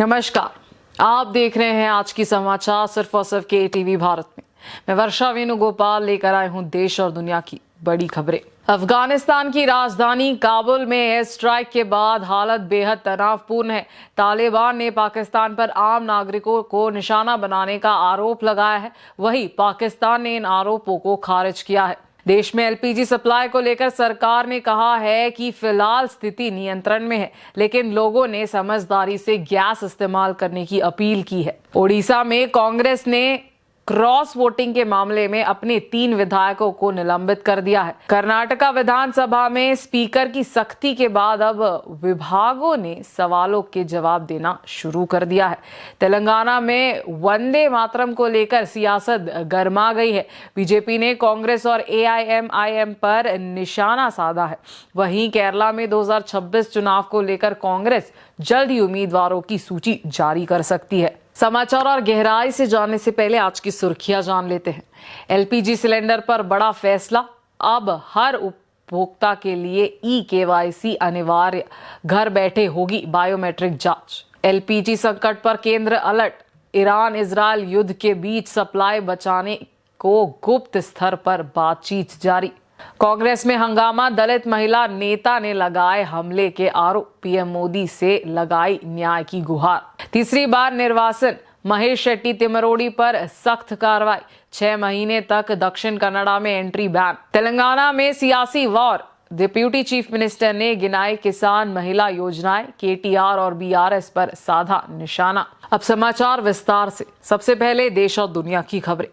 नमस्कार, आप देख रहे हैं आज की समाचार सिर्फ और सिर्फ के टीवी भारत में। मैं वर्षा वेणुगोपाल लेकर आई हूं देश और दुनिया की बड़ी खबरें। अफगानिस्तान की राजधानी काबुल में एयर स्ट्राइक के बाद हालत बेहद तनावपूर्ण है। तालिबान ने पाकिस्तान पर आम नागरिकों को निशाना बनाने का आरोप लगाया है। वहीं पाकिस्तान ने इन आरोपों को खारिज किया है। देश में एलपीजी सप्लाई को लेकर सरकार ने कहा है कि फिलहाल स्थिति नियंत्रण में है, लेकिन लोगों ने समझदारी से गैस इस्तेमाल करने की अपील की है। ओडिशा में कांग्रेस ने क्रॉस वोटिंग के मामले में अपने 3 विधायकों को निलंबित कर दिया है। कर्नाटका विधानसभा में स्पीकर की सख्ती के बाद अब विभागों ने सवालों के जवाब देना शुरू कर दिया है। तेलंगाना में वंदे मातरम को लेकर सियासत गर्मा गई है। बीजेपी ने कांग्रेस और एआईएमआईएम पर निशाना साधा है। वहीं केरला में 2026 चुनाव को लेकर कांग्रेस जल्द ही उम्मीदवारों की सूची जारी कर सकती है। समाचार और गहराई से जानने से पहले आज की सुर्खियां जान लेते हैं। एलपीजी सिलेंडर पर बड़ा फैसला, अब हर उपभोक्ता के लिए ई-केवाईसी अनिवार्य, घर बैठे होगी बायोमेट्रिक जांच। एलपीजी संकट पर केंद्र अलर्ट, ईरान इजरायल युद्ध के बीच सप्लाई बचाने को गुप्त स्तर पर बातचीत जारी। कांग्रेस में हंगामा, दलित महिला नेता ने लगाए हमले के आरोप, पीएम मोदी से लगाई न्याय की गुहार। तीसरी बार निर्वासन, महेश शेट्टी तिमरोड़ी पर सख्त कार्रवाई, 6 महीने तक दक्षिण कन्नड़ा में एंट्री बैन। तेलंगाना में सियासी वॉर, डिप्यूटी चीफ मिनिस्टर ने गिनाई किसान महिला योजनाएं, केटीआर और बीआरएस पर साधा निशाना। अब समाचार विस्तार से। सबसे पहले देश और दुनिया की खबरें।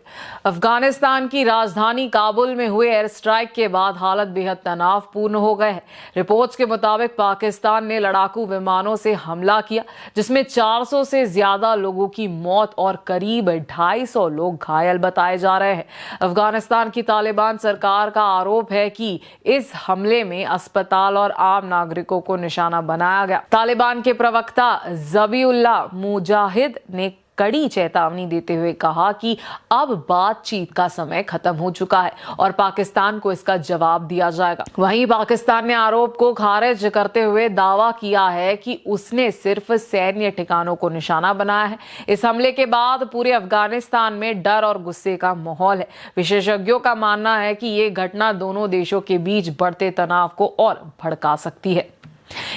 अफगानिस्तान की राजधानी काबुल में हुए एयर स्ट्राइक के बाद हालत बेहद तनावपूर्ण हो गए हैं। रिपोर्ट्स के मुताबिक पाकिस्तान ने लड़ाकू विमानों से हमला किया, जिसमें 400 से ज्यादा लोगों की मौत और करीब 250 लोग घायल बताए जा रहे हैं। अफगानिस्तान की तालिबान सरकार का आरोप है कि इस हमले में अस्पताल और आम नागरिकों को निशाना बनाया गया। तालिबान के प्रवक्ता ज़बीउल्लाह मुजाहिद ने कड़ी चेतावनी देते हुए कहा कि अब बातचीत का समय खत्म हो चुका है और पाकिस्तान को इसका जवाब दिया जाएगा। वहीं पाकिस्तान ने आरोप को खारिज करते हुए दावा किया है कि उसने सिर्फ सैन्य ठिकानों को निशाना बनाया है। इस हमले के बाद पूरे अफगानिस्तान में डर और गुस्से का माहौल है। विशेषज्ञों का मानना है कि ये घटना दोनों देशों के बीच बढ़ते तनाव को और भड़का सकती है।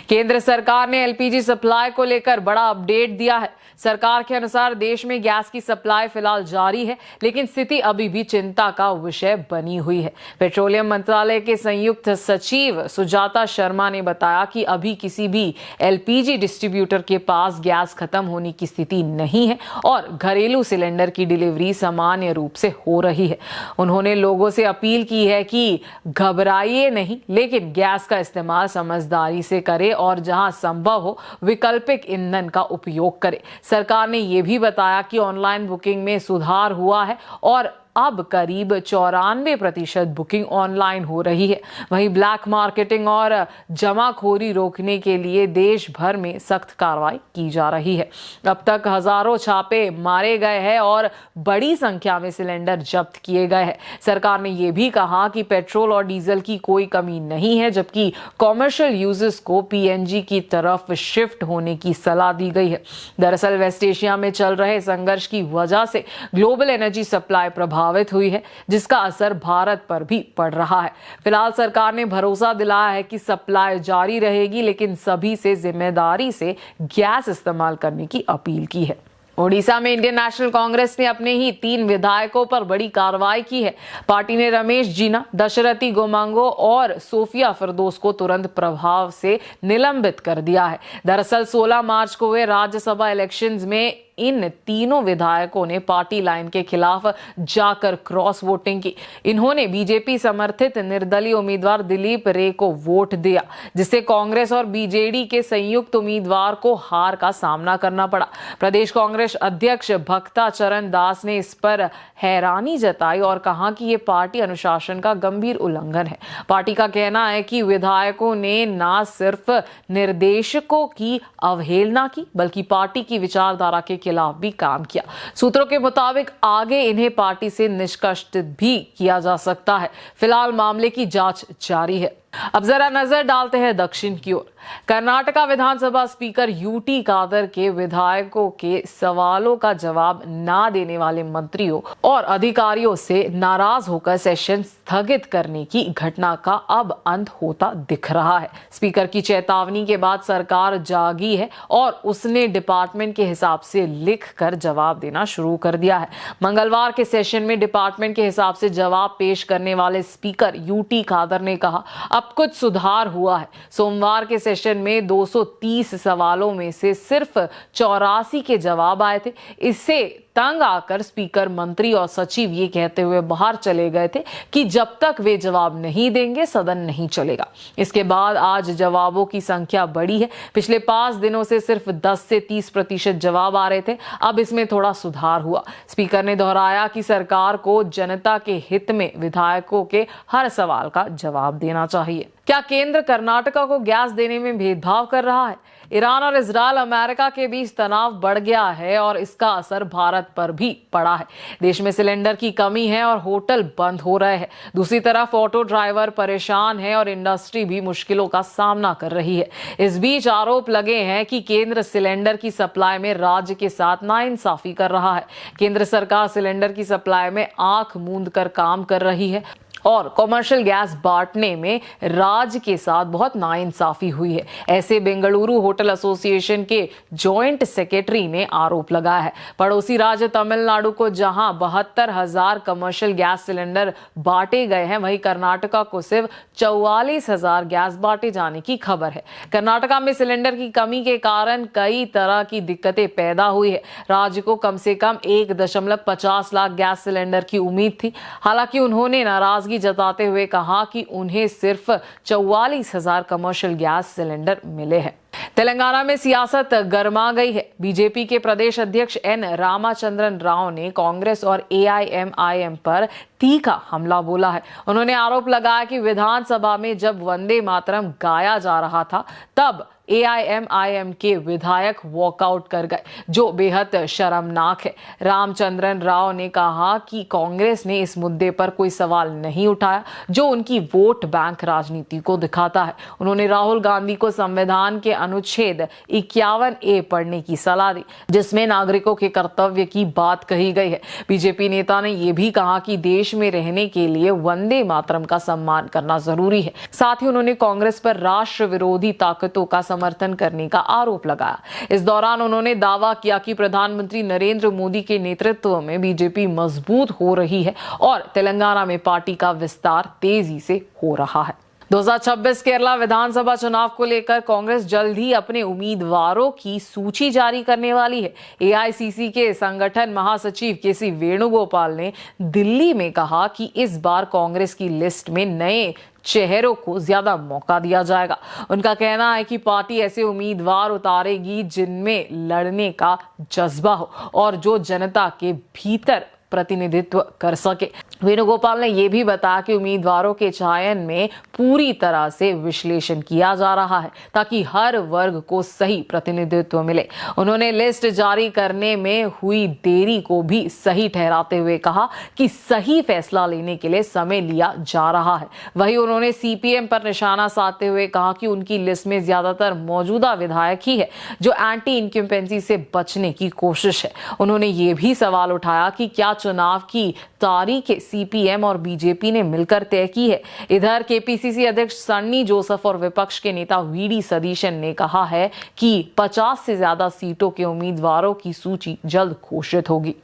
केंद्र सरकार ने एलपीजी सप्लाई को लेकर बड़ा अपडेट दिया है। सरकार के अनुसार देश में गैस की सप्लाई फिलहाल जारी है, लेकिन स्थिति अभी भी चिंता का विषय बनी हुई है। पेट्रोलियम मंत्रालय के संयुक्त सचिव सुजाता शर्मा ने बताया कि अभी किसी भी एलपीजी डिस्ट्रीब्यूटर के पास गैस खत्म होने की स्थिति नहीं है और घरेलू सिलेंडर की डिलीवरी सामान्य रूप से हो रही है। उन्होंने लोगों से अपील की है कि घबराइए नहीं, लेकिन गैस का इस्तेमाल समझदारी से करें और जहां संभव हो वैकल्पिक ईंधन का उपयोग करें। सरकार ने यह भी बताया कि ऑनलाइन बुकिंग में सुधार हुआ है और अब करीब 94% बुकिंग ऑनलाइन हो रही है। वहीं ब्लैक मार्केटिंग और जमाखोरी रोकने के लिए देश भर में सख्त कार्रवाई की जा रही है। अब तक हजारों छापे मारे गए हैं और बड़ी संख्या में सिलेंडर जब्त किए गए हैं। सरकार ने यह भी कहा कि पेट्रोल और डीजल की कोई कमी नहीं है, जबकि कॉमर्शियल यूजर्स को पीएनजी की तरफ शिफ्ट होने की सलाह दी गई है। दरअसल वेस्ट एशिया में चल रहे संघर्ष की वजह से ग्लोबल एनर्जी सप्लाई प्रभावित हुई है, जिसका असर भारत पर भी पड़ रहा है। फिलहाल सरकार ने भरोसा दिलाया है कि सप्लाई जारी रहेगी, लेकिन सभी से जिम्मेदारी से गैस इस्तेमाल करने की अपील की है। ओडिशा में इंडियन नेशनल कांग्रेस ने अपने ही 3 विधायकों पर बड़ी कार्रवाई की है। पार्टी ने रमेश जीना, दशरथी गोमांगो और सोफिया फिरदौस को तुरंत प्रभाव से निलंबित कर दिया है। दरअसल 16 मार्च को हुए राज्यसभा इलेक्शंस में इन तीनों विधायकों ने पार्टी लाइन के खिलाफ जाकर क्रॉस वोटिंग की। इन्होंने बीजेपी समर्थित निर्दलीय उम्मीदवार दिलीप रे को वोट दिया, जिससे कांग्रेस और बीजेडी के संयुक्त उम्मीदवार को हार का सामना करना पड़ा। प्रदेश कांग्रेस अध्यक्ष भक्ता चरण दास ने इस पर हैरानी जताई और कहा कि ये पार्टी अनुशासन का गंभीर उल्लंघन है। पार्टी का कहना है कि विधायकों ने न सिर्फ निर्देशकों की अवहेलना की, बल्कि पार्टी की विचारधारा के खिलाफ भी काम किया। सूत्रों के मुताबिक आगे इन्हें पार्टी से निष्कासित भी किया जा सकता है। फिलहाल मामले की जांच जारी है। अब जरा नजर डालते हैं दक्षिण की ओर। कर्नाटका विधानसभा स्पीकर यूटी खादर के विधायकों के सवालों का जवाब ना देने वाले मंत्रियों और अधिकारियों से नाराज होकर सेशन स्थगित करने की घटना का अब अंत होता दिख रहा है। स्पीकर की चेतावनी के बाद सरकार जागी है और उसने डिपार्टमेंट के हिसाब से लिखकर जवाब देना शुरू कर दिया है। मंगलवार के सेशन में डिपार्टमेंट के हिसाब से जवाब पेश करने वाले स्पीकर यूटी खादर ने कहा, अब कुछ सुधार हुआ है। सोमवार के सेशन में 230 सवालों में से सिर्फ 84 के जवाब आए थे। इससे तंग आकर स्पीकर, मंत्री और सचिव ये कहते हुए बाहर चले गए थे कि जब तक वे जवाब नहीं देंगे सदन नहीं चलेगा। इसके बाद आज जवाबों की संख्या बढ़ी है। पिछले 5 दिनों से सिर्फ 10 से 30% जवाब आ रहे थे, अब इसमें थोड़ा सुधार हुआ। स्पीकर ने दोहराया कि सरकार को जनता के हित में विधायकों के हर सवाल का जवाब देना चाहिए। क्या केंद्र कर्नाटका को गैस देने में भेदभाव कर रहा है? ईरान और इजरायल, अमेरिका के बीच तनाव बढ़ गया है और इसका असर भारत पर भी पड़ा है। देश में सिलेंडर की कमी है और होटल बंद हो रहे हैं। दूसरी तरफ ऑटो ड्राइवर परेशान है और इंडस्ट्री भी मुश्किलों का सामना कर रही है। इस बीच आरोप लगे हैं कि केंद्र सिलेंडर की सप्लाई में राज्य के साथ नाइंसाफी कर रहा है। केंद्र सरकार सिलेंडर की सप्लाई में आंख मूंद कर काम कर रही है और कमर्शियल गैस बांटने में राज्य के साथ बहुत नाइंसाफी हुई है। ऐसे बेंगलुरु होटल एसोसिएशन के जॉइंट सेक्रेटरी ने आरोप लगाया है। पड़ोसी राज्य तमिलनाडु को जहां 72,000 कमर्शियल गैस सिलेंडर बांटे गए हैं, वहीं कर्नाटका को सिर्फ 44,000 गैस बांटे जाने की खबर है। कर्नाटका में सिलेंडर की कमी के कारण कई तरह की दिक्कतें पैदा हुई है। राज्य को कम से कम 1.50 लाख गैस सिलेंडर की उम्मीद थी। हालांकि उन्होंने नाराजगी जताते हुए कहा कि उन्हें सिर्फ 44,000 कमर्शियल गैस सिलेंडर मिले हैं। तेलंगाना में सियासत गर्मा गई है। बीजेपी के प्रदेश अध्यक्ष एन रामाचंद्रन राव ने कांग्रेस और एआईएमआईएम पर तीखा हमला बोला है। उन्होंने आरोप लगाया कि विधानसभा में जब वंदे मातरम गाया जा रहा था तब एआईएमआईएम के विधायक वॉकआउट कर गए, जो बेहद शर्मनाक है। रामचंद्रन राव ने कहा कि कांग्रेस ने इस मुद्दे पर कोई सवाल नहीं उठाया, जो उनकी वोट बैंक राजनीति को दिखाता है। उन्होंने राहुल गांधी को संविधान के अनुच्छेद 51A पढ़ने की सलाह दी, जिसमें नागरिकों के कर्तव्य की बात कही गई है। बीजेपी नेता ने यह भी कहा कि देश में रहने के लिए वंदे मातरम का सम्मान करना जरूरी है। साथ ही उन्होंने कांग्रेस पर राष्ट्र विरोधी ताकतों का समर्थन करने का आरोप लगाया। इस दौरान उन्होंने दावा किया कि प्रधानमंत्री नरेंद्र मोदी के नेतृत्व में बीजेपी मजबूत हो रही है और तेलंगाना में पार्टी का विस्तार तेजी से हो रहा है। 2026 केरला विधानसभा चुनाव को लेकर कांग्रेस जल्द ही अपने उम्मीदवारों की सूची जारी करने वाली है। एआईसीसी के संगठन महासचिव केसी वेणुगोपाल ने दिल्ली में कहा कि इस बार कांग्रेस की लिस्ट में नए चेहरों को ज्यादा मौका दिया जाएगा। उनका कहना है कि पार्टी ऐसे उम्मीदवार उतारेगी जिनमें लड़ने का जज्बा हो और जो जनता के भीतर प्रतिनिधित्व कर सके। वेणुगोपाल ने यह भी बताया कि उम्मीदवारों के चयन में पूरी तरह से विश्लेषण किया जा रहा है ताकि हर वर्ग को सही प्रतिनिधित्व मिले। उन्होंने लिस्ट जारी करने में हुई देरी को भी सही ठहराते हुए कहा कि सही फैसला लेने के लिए समय लिया जा रहा है। वहीं उन्होंने सीपीएम पर निशाना साधते हुए कहा कि उनकी लिस्ट में ज्यादातर मौजूदा विधायक ही है जो एंटी इनकम्पेंसी से बचने की कोशिश है। उन्होंने ये भी सवाल उठाया कि क्या चुनाव की तारीख सीपीएम और बीजेपी ने मिलकर तय की है। इधर केपीसीसी अध्यक्ष सन्नी जोसफ और विपक्ष के नेता वीडी सतीशन ने कहा है कि 50 से ज्यादा सीटों के उम्मीदवारों की सूची जल्द घोषित होगी।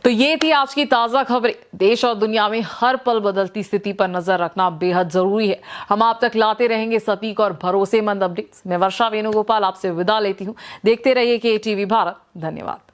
तो ये थी आज की ताजा खबरें। देश और दुनिया में हर पल बदलती स्थिति पर नजर रखना बेहद जरूरी है। हम आप तक लाते रहेंगे सटीक और भरोसेमंद अपडेट्स। मैं वर्षा वेणुगोपाल आपसे विदा लेती हूँ। देखते रहिए केटीवी भारत। धन्यवाद।